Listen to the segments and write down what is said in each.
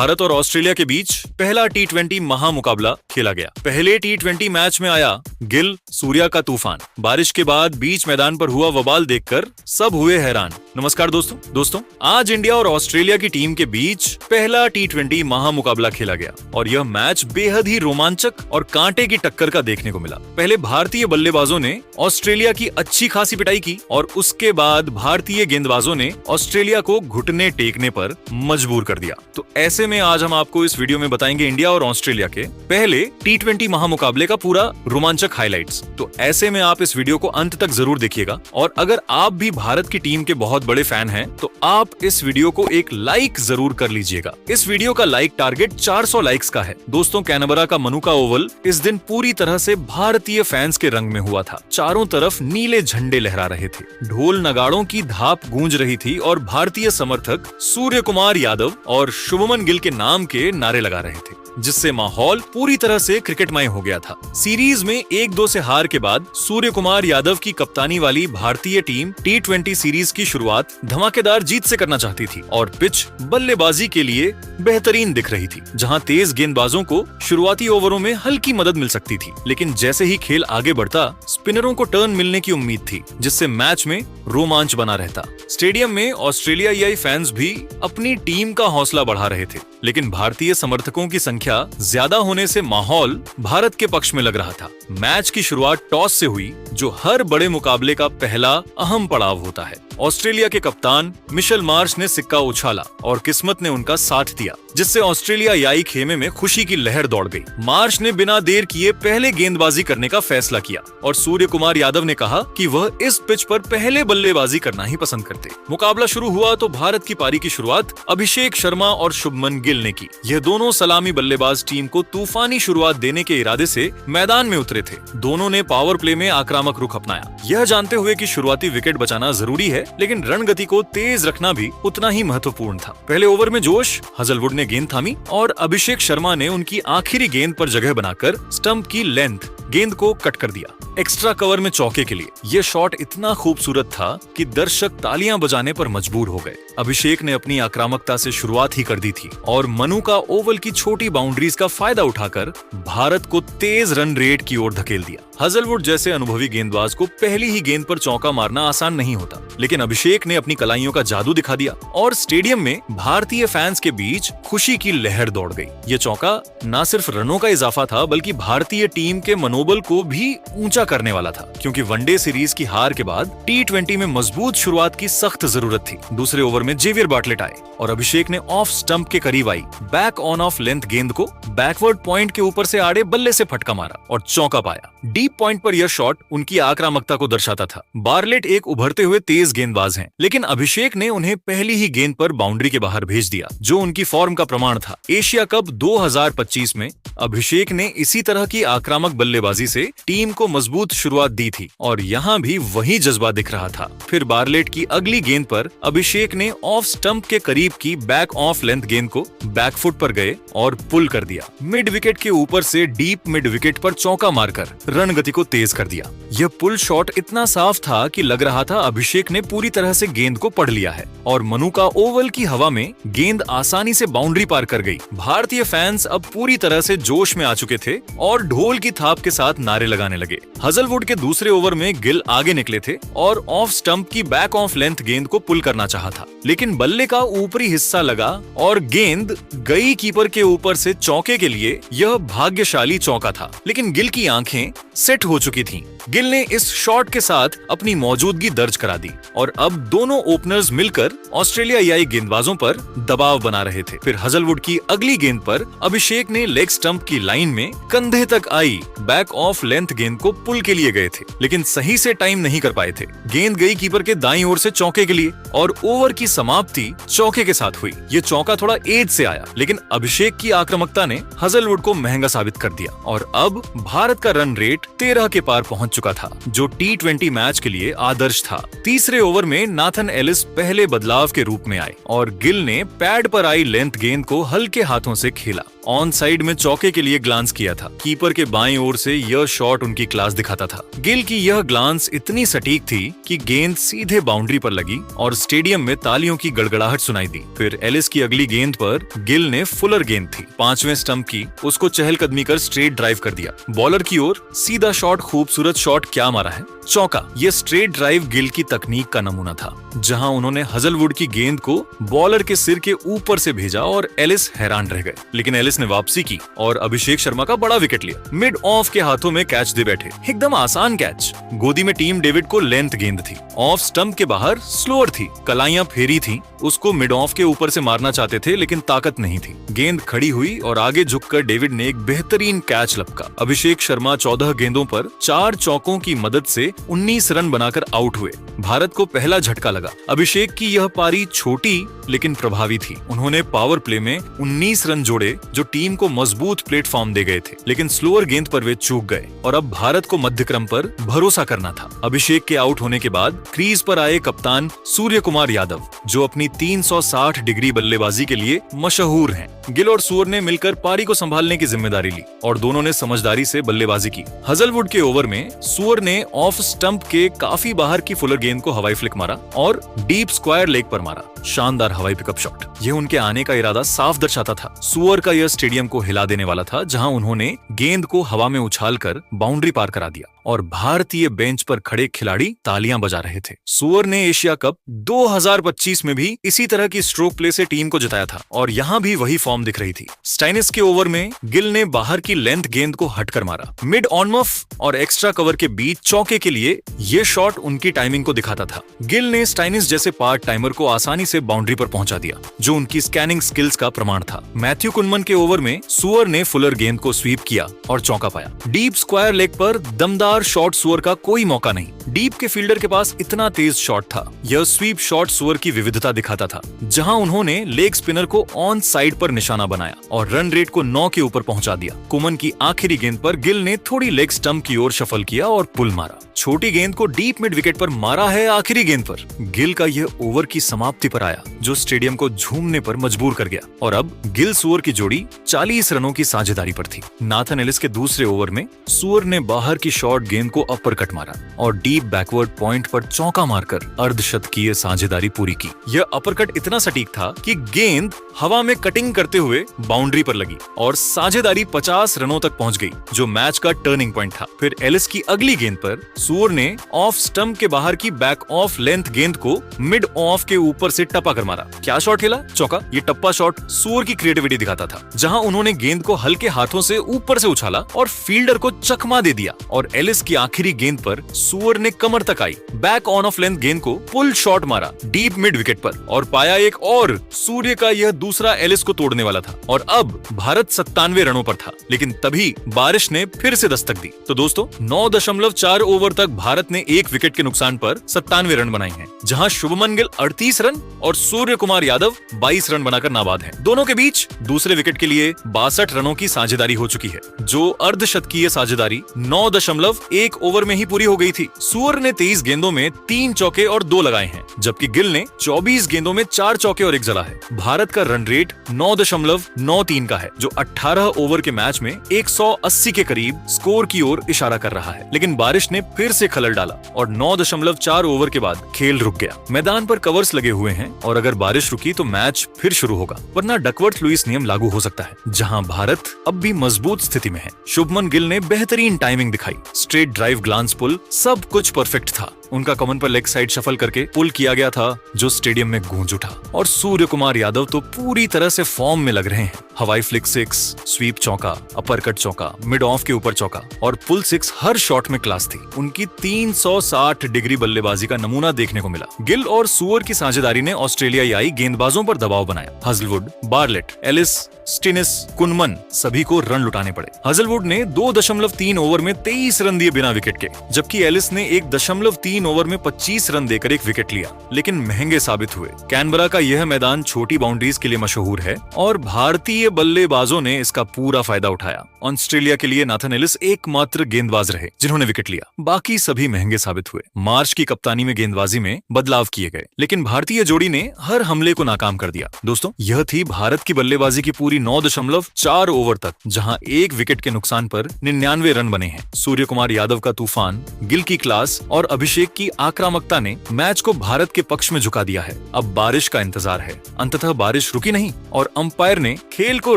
भारत और ऑस्ट्रेलिया के बीच पहला टी20 महामुकाबला खेला गया। पहले टी20 मैच में आया गिल सूर्या का तूफान। बारिश के बाद बीच मैदान पर हुआ वबाल देखकर सब हुए हैरान। नमस्कार दोस्तों, आज इंडिया और ऑस्ट्रेलिया की टीम के बीच पहला टी20 महामुकाबला खेला गया और यह मैच बेहद ही रोमांचक और कांटे की टक्कर का देखने को मिला। पहले भारतीय बल्लेबाजों ने ऑस्ट्रेलिया की अच्छी खासी पिटाई की और उसके बाद भारतीय गेंदबाजों ने ऑस्ट्रेलिया को घुटने टेकने पर मजबूर कर दिया। तो ऐसे में आज हम आपको इस वीडियो में बताएंगे इंडिया और ऑस्ट्रेलिया के पहले टी20 महामुकाबले का पूरा रोमांचक हाइलाइट्स। तो ऐसे में आप इस वीडियो को अंत तक जरूर देखिएगा और अगर आप भी भारत की टीम के बहुत बड़े फैन हैं तो आप इस वीडियो को एक लाइक जरूर कर लीजिएगा। इस वीडियो का लाइक टारगेट 400 लाइक्स का है। दोस्तों, कैनबरा का मनुका ओवल इस दिन पूरी तरह से भारतीय फैंस के रंग में हुआ था। चारों तरफ नीले झंडे लहरा रहे थे, ढोल नगाड़ों की धाप गूंज रही थी और भारतीय समर्थक सूर्य कुमार यादव और शुभमन गिल के नाम के नारे लगा रहे थे, जिससे माहौल पूरी तरह से क्रिकेटमय हो गया था। सीरीज में 1-2 से हार के बाद सूर्य कुमार यादव की कप्तानी वाली भारतीय टीम टी20 सीरीज की शुरुआत धमाकेदार जीत से करना चाहती थी और पिच बल्लेबाजी के लिए बेहतरीन दिख रही थी, जहां तेज गेंदबाजों को शुरुआती ओवरों में हल्की मदद मिल सकती थी। लेकिन जैसे ही खेल आगे बढ़ता, स्पिनरों को टर्न मिलने की उम्मीद थी, जिससे मैच में रोमांच बना रहता। स्टेडियम में ऑस्ट्रेलियाई फैंस भी अपनी टीम का हौसला बढ़ा रहे थे, लेकिन भारतीय समर्थकों की संख्या ज्यादा होने से माहौल भारत के पक्ष में लग रहा था। मैच की शुरुआत टॉस से हुई, जो हर बड़े मुकाबले का पहला अहम पड़ाव होता है। ऑस्ट्रेलिया के कप्तान मिशेल मार्श ने सिक्का उछाला और किस्मत ने उनका साथ दिया, जिससे ऑस्ट्रेलियाई खेमे में खुशी की लहर दौड़ गई। मार्श ने बिना देर किए पहले गेंदबाजी करने का फैसला किया और सूर्य कुमार यादव ने कहा कि वह इस पिच पर पहले बल्लेबाजी करना ही पसंद करते। मुकाबला शुरू हुआ तो भारत की पारी की शुरुआत अभिषेक शर्मा और शुभमन गिल ने की। यह दोनों सलामी बल्लेबाज टीम को तूफानी शुरुआत देने के इरादे से मैदान में उतरे थे। दोनों ने पावर प्ले में आक्रामक रुख अपनाया, यह जानते हुए कि शुरुआती विकेट बचाना जरूरी है, लेकिन रणगति को तेज रखना भी उतना ही महत्वपूर्ण था। पहले ओवर में जोश हजलवुड ने गेंद थामी और अभिषेक शर्मा ने उनकी आखिरी गेंद पर जगह बनाकर स्टंप की लेंथ गेंद को कट कर दिया, एक्स्ट्रा कवर में चौके के लिए। यह शॉट इतना खूबसूरत था कि दर्शक तालियां बजाने पर मजबूर हो गए। अभिषेक ने अपनी आक्रामकता से शुरुआत ही कर दी थी और मनु का ओवल की छोटी बाउंड्रीज का फायदा उठाकर भारत को तेज रन रेट की ओर धकेल दिया। हजलवुड जैसे अनुभवी गेंदबाज को पहली ही गेंद पर चौका मारना आसान नहीं होता, लेकिन अभिषेक ने अपनी कलाइयों का जादू दिखा दिया और स्टेडियम में भारतीय फैंस के बीच खुशी की लहर दौड़ गई। ये चौका न सिर्फ रनों का इजाफा था, बल्कि भारतीय टीम के मनोबल को भी ऊंचा करने वाला था, क्योंकि वनडे सीरीज की हार के बाद टी20 में मजबूत शुरुआत की सख्त जरूरत थी। दूसरे ओवर में जेवियर बार्टलेट आए और अभिषेक ने ऑफ स्टंप के करीब आई बैक ऑन ऑफ लेंथ गेंद को बैकवर्ड पॉइंट के ऊपर से आड़े बल्ले से फटका मारा और चौका पाया। डीप पॉइंट पर यह शॉट उनकी आक्रामकता को दर्शाता था। बार्टलेट एक उभरते हुए तेज गेंदबाज हैं, लेकिन अभिषेक ने उन्हें पहली ही गेंद पर बाउंड्री के बाहर भेज दिया, जो उनकी फॉर्म का प्रमाण था। एशिया कप 2025 में अभिषेक ने इसी तरह की आक्रामक बल्लेबाजी से टीम को मजबूत शुरुआत दी थी और यहाँ भी वही जज्बा दिख रहा था। फिर बार्टलेट की अगली गेंद पर अभिषेक ने ऑफ स्टंप के करीब की बैक ऑफ लेंथ गेंद को बैकफुट पर गए और पुल कर दिया। मिड विकेट के ऊपर से डीप मिड विकेट पर चौका मारकर रणगति को तेज कर दिया। यह पुल शॉट इतना साफ था कि लग रहा था अभिषेक ने पूरी तरह से गेंद को पढ़ लिया है और मनु का ओवल की हवा में गेंद आसानी से बाउंड्री पार कर गई। भारतीय फैंस अब पूरी तरह से जोश में आ चुके थे और ढोल की थाप के साथ नारे लगाने लगे। हजलवुड के दूसरे ओवर में गिल आगे निकले थे और ऑफ स्टंप की बैक ऑफ लेंथ गेंद को पुल करना चाहा था, लेकिन बल्ले का ऊपरी हिस्सा लगा और गेंद गई कीपर के ऊपर से चौके के लिए। यह भाग्यशाली चौका था, लेकिन गिल की आंखें सेट हो चुकी थीं। गिल ने इस शॉट के साथ अपनी मौजूदगी दर्ज करा दी और अब दोनों ओपनर्स मिलकर ऑस्ट्रेलियाई गेंदबाजों पर दबाव बना रहे थे। फिर हजलवुड की अगली गेंद पर अभिषेक ने लेग स्टंप की लाइन में कंधे तक आई बैक ऑफ लेंथ गेंद को पुल के लिए गए थे, लेकिन सही से टाइम नहीं कर पाए थे। गेंद गई कीपर के दाईं ओर से चौके के लिए और ओवर की समाप्ति चौके के साथ हुई। ये चौका थोड़ा एज से आया, लेकिन अभिषेक की आक्रामकता ने हजलवुड को महंगा साबित कर दिया और अब भारत का रन रेट 13 के पार पहुंच चुका था, जो टी20 मैच के लिए आदर्श था। तीसरे ओवर में नाथन एलिस पहले बदलाव के रूप में आए और गिल ने पैड पर आई लेंथ गेंद को हल्के हाथों से खेला ऑन साइड में चौके के लिए ग्लांस किया था। कीपर के बाईं ओर से यह शॉट उनकी क्लास दिखाता था। गिल की यह ग्लांस इतनी सटीक थी कि गेंद सीधे बाउंड्री पर लगी और स्टेडियम में तालियों की गड़गड़ाहट सुनाई दी। फिर एलिस की अगली गेंद पर गिल ने फुलर गेंद थी 5वें स्टंप की, उसको चहलकदमी कर स्ट्रेट ड्राइव कर दिया। बॉलर की ओर सीधा शॉट, खूबसूरत शॉट, क्या मारा है, चौका। यह स्ट्रेट ड्राइव गिल की तकनीक का नमूना था, जहां उन्होंने हजलवुड की गेंद को बॉलर के सिर के ऊपर से भेजा और एलिस हैरान रह गए। लेकिन एलिस ने वापसी की और अभिषेक शर्मा का बड़ा विकेट लिया। मिड ऑफ के हाथों में कैच दे बैठे, एकदम आसान कैच। गोदी में टीम डेविड को लेंथ गेंद थी, ऑफ स्टंप के बाहर स्लोअर थी, कलाइयां फेरी थी, उसको मिड ऑफ के ऊपर से मारना चाहते थे लेकिन ताकत नहीं थी। गेंद खड़ी हुई और आगे झुककर डेविड ने एक बेहतरीन कैच लपका। अभिषेक शर्मा 14 गेंदों पर 4 चौकों की मदद से 19 रन बनाकर आउट हुए। भारत को पहला झटका लगा। अभिषेक की यह पारी छोटी लेकिन प्रभावी थी। उन्होंने पावर प्ले में 19 रन जोड़े जो टीम को मजबूत प्लेटफॉर्म दे गए थे, लेकिन स्लोअर गेंद पर वे चूक गए और अब भारत को मध्यक्रम पर भरोसा करना था। अभिषेक के आउट होने के बाद क्रीज पर आए कप्तान सूर्य कुमार यादव, जो अपनी 360 डिग्री बल्लेबाजी के लिए मशहूर हैं। गिल और सूर्य ने मिलकर पारी को संभालने की जिम्मेदारी ली और दोनों ने समझदारी से बल्लेबाजी की। हजलवुड के ओवर में सूर्य ने ऑफ स्टंप के काफी बाहर की फुलर गेंद को हवाई फ्लिक मारा और डीप स्क्वायर लेग पर मारा। शानदार हवाई पिकअप शॉट। यह उनके आने का इरादा साफ दर्शाता था। सूर्य का यह स्टेडियम को हिला देने वाला था, जहां उन्होंने गेंद को हवा में उछालकर बाउंड्री पार करा दिया और भारतीय बेंच पर खड़े खिलाड़ी तालियां बजा रहे थे। सूर्य ने एशिया कप 2025 में भी इसी तरह की स्ट्रोक प्ले से टीम को जिताया था और यहां भी वही फॉर्म दिख रही थी। स्टाइनिस के ओवर में गिल ने बाहर की लेंथ गेंद को हटकर मारा। मिड ऑन मफ और एक्स्ट्रा कवर के बीच चौके के लिए यह शॉट उनकी टाइमिंग को दिखाता था। गिल ने स्टाइनिस जैसे पार्ट टाइमर को आसानी से बाउंड्री पर पहुंचा दिया, जो उनकी स्कैनिंग स्किल्स का प्रमाण था। मैथ्यू कुनमन के ओवर में सूर्य ने फुलर गेंद को स्वीप किया और चौका पाया। डीप स्क्वायर लेग पर दमदार शॉट, सूर्य का कोई मौका नहीं। डीप के फील्डर के पास इतना तेज शॉट था। यह स्वीप शॉट सूर्य की विविधता दिखाता था, जहां उन्होंने लेग स्पिनर को ऑन साइड पर निशाना बनाया और रन रेट को 9 के ऊपर पहुंचा दिया। कुमन की आखिरी गेंद पर गिल ने थोड़ी लेग स्टंप की ओर शफल किया और पुल मारा। छोटी गेंद को डीप मिड विकेट पर मारा है आखिरी गेंद पर। गिल का यह ओवर की समाप्ति पर आया, जो स्टेडियम को झूमने पर मजबूर कर गया और अब गिल सूर्य की जोड़ी 40 रनों की साझेदारी पर थी। नाथन एलिस के दूसरे ओवर में सूर्य ने बाहर की शॉर्ट गेंद को अपर कट मारा और डीप बैकवर्ड पॉइंट पर चौका मारकर अर्धशतकीय साझेदारी पूरी की। यह अपर कट इतना सटीक था कि गेंद हवा में कटिंग करते हुए बाउंड्री पर लगी और साझेदारी 50 रनों तक पहुंच गई, जो मैच का टर्निंग पॉइंट था। फिर एलिस की अगली गेंद पर सूर्य ने ऑफ स्टंप के बाहर की बैक ऑफ लेंथ गेंद को मिड ऑफ के ऊपर से टपा कर मारा। क्या शॉट खेला, चौका। ये टप्पा शॉट सूर्य की क्रिएटिविटी दिखाता था, जहां उन्होंने गेंद को हल्के हाथों से ऊपर से उछाला और फील्डर को चकमा दे दिया और एलिस की आखिरी गेंद पर सूर्य ने कमर तक आई बैक ऑन ऑफ लेंथ गेंद को पुल शॉट मारा डीप मिड विकेट पर और पाया एक और। सूर्य का यह दूसरा एलिस को तोड़ने वाला था और अब भारत 97 रनों पर था, लेकिन तभी बारिश ने फिर से दस्तक दी। तो दोस्तों, 9.4 ओवर तक भारत ने 1 विकेट के नुकसान पर 97 रन बनाए हैं, जहां शुभमन गिल 38 रन और सूर्य कुमार यादव 22 रन बनाकर नाबाद हैं। दोनों के बीच दूसरे विकेट के लिए 62 रनों की साझेदारी हो चुकी है, जो अर्धशतकीय साझेदारी 9.1 ओवर में ही पूरी हो गई थी। सूर्य ने 23 गेंदों में 3 चौके और 2 लगाए हैं, जबकि गिल ने 24 गेंदों में 4 चौके और 1 जला है। भारत का रन रेट 9.93 का है, जो 18 ओवर के मैच में 180 के करीब स्कोर की ओर इशारा कर रहा है। लेकिन बारिश ने फिर से खलल डाला और 9.4 ओवर के बाद खेल रुक गया। मैदान पर कवर्स लगे हुए हैं और अगर बारिश रुकी तो मैच फिर शुरू होगा, वरना डकवर्थ लुईस नियम लागू हो सकता है, जहां भारत अब भी मजबूत स्थिति में है। शुभमन गिल ने बेहतरीन टाइमिंग दिखाई, स्ट्रेट ड्राइव, ग्लांस पुल, सब कुछ परफेक्ट था। उनका कमन पर लेग साइड शफल करके पुल किया गया था, जो स्टेडियम में गूंज उठा। और सूर्य कुमार यादव तो पूरी तरह से फॉर्म में लग रहे हैं। हवाई फ्लिक 6, स्वीप चौका, अपर कट चौका, मिड ऑफ के ऊपर चौका और पुल 6 हर शॉट में क्लास थी। उनकी 360 डिग्री बल्लेबाजी का नमूना देखने को मिला। गिल और सूर्य की साझेदारी ने ऑस्ट्रेलियाई गेंदबाजों पर दबाव बनाया। हजलवुड, बार्लेट, एलिस, स्टिनिस, कुनमन सभी को रन लुटाने पड़े। हजलवुड ने 2.3 ओवर में 23 रन दिए बिना विकेट के, जबकि एलिस ने 1.3 3 ओवर में 25 रन देकर एक विकेट लिया, लेकिन महंगे साबित हुए। कैनबरा का यह मैदान छोटी बाउंड्रीज के लिए मशहूर है और भारतीय बल्लेबाजों ने इसका पूरा फायदा उठाया। ऑस्ट्रेलिया के लिए नाथन एलिस एकमात्र गेंदबाज रहे जिन्होंने विकेट लिया, बाकी सभी महंगे साबित हुए। मार्श की कप्तानी में गेंदबाजी में बदलाव किए गए, लेकिन भारतीय जोड़ी ने हर हमले को नाकाम कर दिया। दोस्तों, यह थी भारत की बल्लेबाजी की पूरी 9.4 ओवर तक, जहां एक विकेट के नुकसान पर 99 रन बने हैं। सूर्य कुमार यादव का तूफान, गिल की क्लास और अभिषेक की आक्रामकता ने मैच को भारत के पक्ष में झुका दिया है। अब बारिश का इंतजार है। अंततः बारिश रुकी नहीं और अंपायर ने खेल को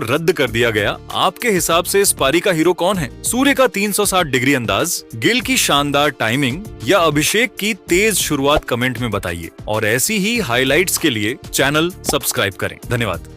रद्द कर दिया गया। आपके हिसाब से इस पारी का हीरो कौन है? सूर्य का 360 डिग्री अंदाज, गिल की शानदार टाइमिंग या अभिषेक की तेज शुरुआत? कमेंट में बताइए और ऐसी ही हाइलाइट्स के लिए चैनल सब्सक्राइब करें। धन्यवाद।